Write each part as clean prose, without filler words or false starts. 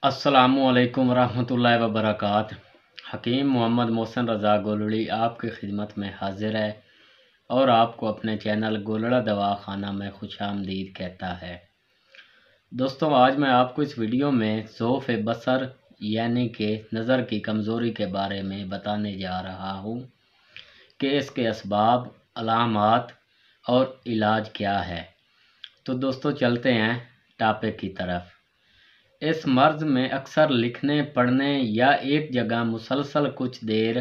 अस्सलामुअलैकुम रहमतुल्लाहि व बरकात। हकीम मोहम्मद मोहसिन रज़ा गोलड़ी आपकी खिदमत में हाजिर है और आपको अपने चैनल गोलड़ा दवा खाना में खुशामदीद कहता है। दोस्तों, आज मैं आपको इस वीडियो में ज़ौफ़ बसर यानी कि नज़र की कमज़ोरी के बारे में बताने जा रहा हूँ कि इसके असबाब, अलामात और इलाज क्या है। तो दोस्तों, चलते हैं टॉपिक की तरफ। इस मर्ज़ में अक्सर लिखने, पढ़ने या एक जगह मुसलसल कुछ देर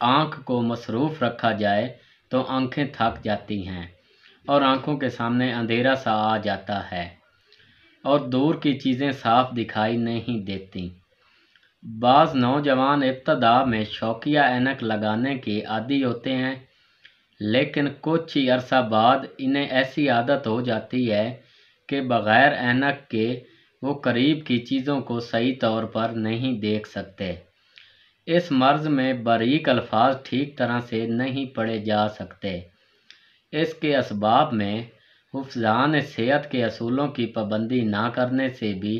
आँख को मसरूफ़ रखा जाए तो आँखें थक जाती हैं और आँखों के सामने अंधेरा सा आ जाता है और दूर की चीज़ें साफ दिखाई नहीं देती। बाज़ नौजवान इब्तदा में शौकिया ऐनक लगाने के आदी होते हैं, लेकिन कुछ ही अरसा बाद इन्हें ऐसी आदत हो जाती है कि बग़ैर ऐनक के वो करीब की चीज़ों को सही तौर पर नहीं देख सकते। इस मर्ज़ में बारीक अल्फाज ठीक तरह से नहीं पढ़े जा सकते। इसके असबाब में हिफ़्ज़ान सेहत के असूलों की पाबंदी ना करने से भी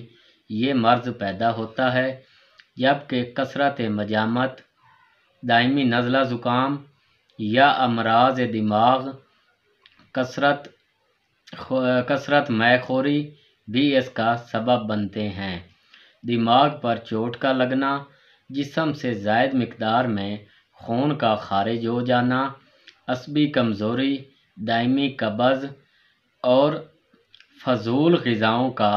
ये मर्ज़ पैदा होता है, जबकि कसरत मजामत, दायमी नज़ला ज़ुकाम या अमराज दिमाग, कसरत मैखोरी भी इसका सबब बनते हैं। दिमाग पर चोट का लगना, जिस्म से ज़ायद मिकदार में खून का खारिज हो जाना, असबी कमज़ोरी, दायमी कब्ज़ और फजूल ग़िज़ाओं का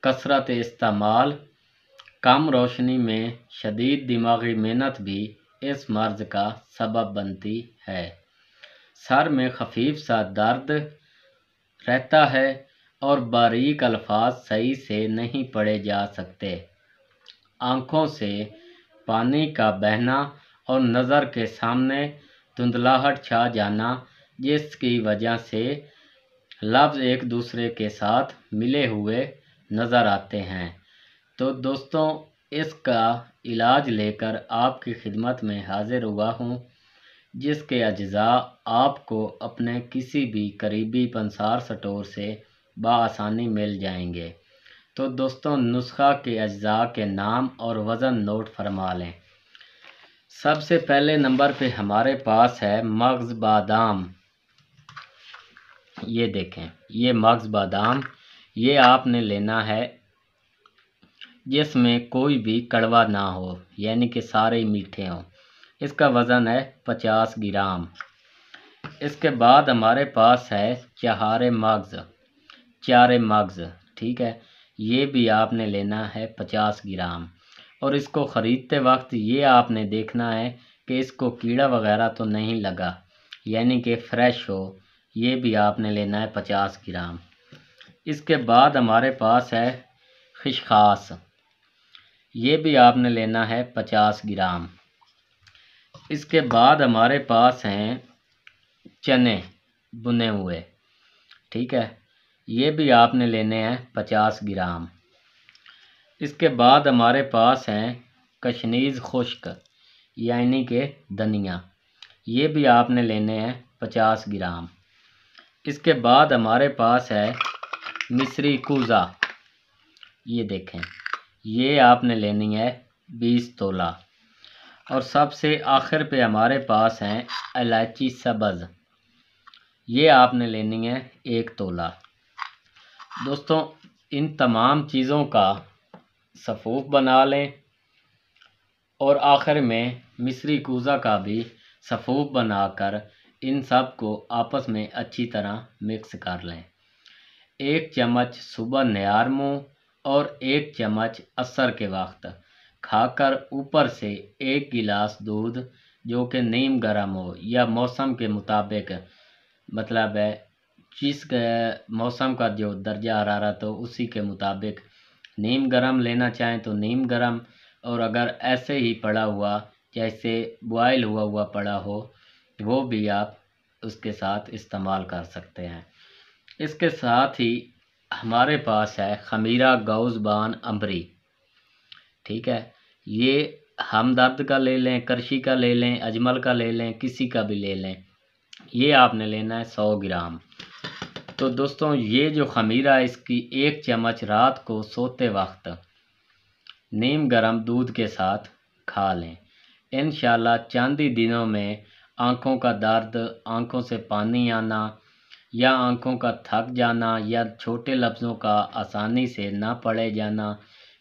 कसरत इस्तेमाल, कम रोशनी में शदीद दिमागी मेहनत भी इस मर्ज़ का सबब बनती है। सर में खफीफ सा दर्द रहता है और बारीक अल्फाज सही से नहीं पढ़े जा सकते। आँखों से पानी का बहना और नज़र के सामने धुंधलाहट छा जाना, जिसकी वजह से लफ्ज़ एक दूसरे के साथ मिले हुए नज़र आते हैं। तो दोस्तों, इसका इलाज लेकर आपकी खिदमत में हाजिर हुआ हूँ, जिसके अज्जा आपको अपने किसी भी करीबी पंसार स्टोर से बआसानी मिल जाएंगे। तो दोस्तों, नुस्खा के अज्जा के नाम और वज़न नोट फरमा लें। सबसे पहले नंबर पे हमारे पास है मगज़ बादाम। ये देखें, ये मगज़ बादाम, ये आपने लेना है जिसमें कोई भी कड़वा ना हो, यानी कि सारे मीठे हों। इसका वज़न है 50 ग्राम। इसके बाद हमारे पास है चारे मगज़, ठीक है, ये भी आपने लेना है 50 ग्राम। और इसको ख़रीदते वक्त ये आपने देखना है कि इसको कीड़ा वगैरह तो नहीं लगा, यानी कि फ़्रेश हो। ये भी आपने लेना है 50 ग्राम। इसके बाद हमारे पास है खिशखास, ये भी आपने लेना है 50 ग्राम। इसके बाद हमारे पास हैं चने भुने हुए, ठीक है, ये भी आपने लेने हैं 50 ग्राम। इसके बाद हमारे पास हैं कशनीज़ खुश्क, यानी कि धनिया, ये भी आपने लेने हैं 50 ग्राम। इसके बाद हमारे पास है मिस्री कूज़ा, ये देखें, ये आपने लेनी है 20 तोला। और सबसे आखिर पे हमारे पास हैं इलायची सब्ज़, ये आपने लेनी है 1 तोला। दोस्तों, इन तमाम चीज़ों का सफ़ूफ बना लें और आखिर में मिस्री कूज़ा का भी सफ़ूफ बनाकर इन सब को आपस में अच्छी तरह मिक्स कर लें। 1 चम्मच सुबह नियार मुँह और 1 चम्मच असर के वक्त खाकर ऊपर से 1 गिलास दूध जो कि नीम गर्म हो या मौसम के मुताबिक, मतलब है जिस मौसम का जो दर्जा हरारत हो उसी के मुताबिक नीम गर्म लेना चाहें तो नीम गर्म, और अगर ऐसे ही पड़ा हुआ जैसे बॉयल हुआ पड़ा हो वो भी आप उसके साथ इस्तेमाल कर सकते हैं। इसके साथ ही हमारे पास है खमीरा गौज़बान अम्बरी, ठीक है, ये हमदर्द का ले लें, करशी का ले लें, अजमल का ले लें, किसी का भी ले लें। ये आपने लेना है 100 ग्राम। तो दोस्तों, ये जो खमीरा है इसकी 1 चम्मच रात को सोते वक्त نیم گرم دودھ کے ساتھ کھا لیں۔ انشاءاللہ چند ہی دنوں میں آنکھوں کا درد، آنکھوں سے پانی آنا یا آنکھوں کا تھک جانا یا چھوٹے لفظوں کا آسانی سے نہ پڑھے جانا،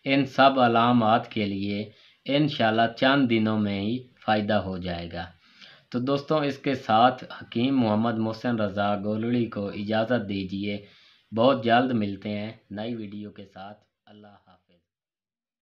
ان سب علامات کے لیے انشاءاللہ چند دنوں میں ہی فائدہ ہو جائے گا۔ تو دوستوں، اس کے ساتھ حکیم محمد محسن رضا گولڑی کو اجازت دیجیے۔ بہت جلد ملتے ہیں نئی ویڈیو کے ساتھ۔ اللہ حافظ۔